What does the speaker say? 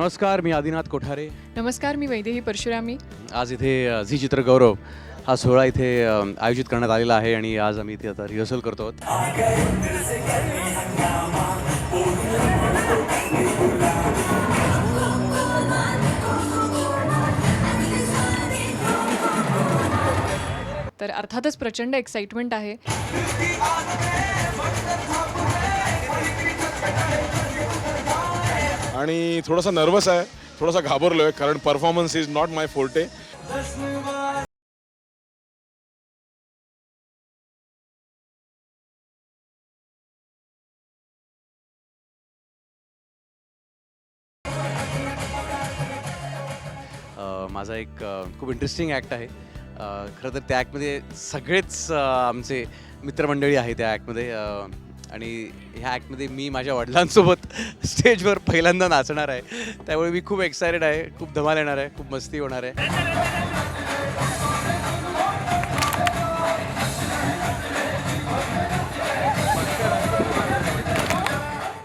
नमस्कार, मी आदिनाथ कोठारे. नमस्कार, मी वैदेही परशुरामी. आज इथे झी चित्रगौरव हा सोहळा इथे आयोजित करण्यात आलेला आहे आणि आज आम्ही इथे आता रिहर्सल करतो आहोत. तर अर्थातच प्रचंड एक्साइटमेंट आहे. आणि थोडासा नर्वस आहे, थोडासा घाबरलोय कारण performance is not my forte. माझा एक खूप इंटरेस्टिंग ॲक्ट आहे. खरं तर त्या ॲक्टमध्ये सगळेच आमचे मित्रमंडळी आहे त्या ॲक्टमध्ये. आणि ह्या ॲक्टमध्ये मी माझ्या वडिलांसोबत स्टेजवर पहिल्यांदा नाचणार आहे. त्यामुळे मी खूप एक्सायटेड आहे. खूप धमाल येणार आहे, खूप मस्ती होणार आहे.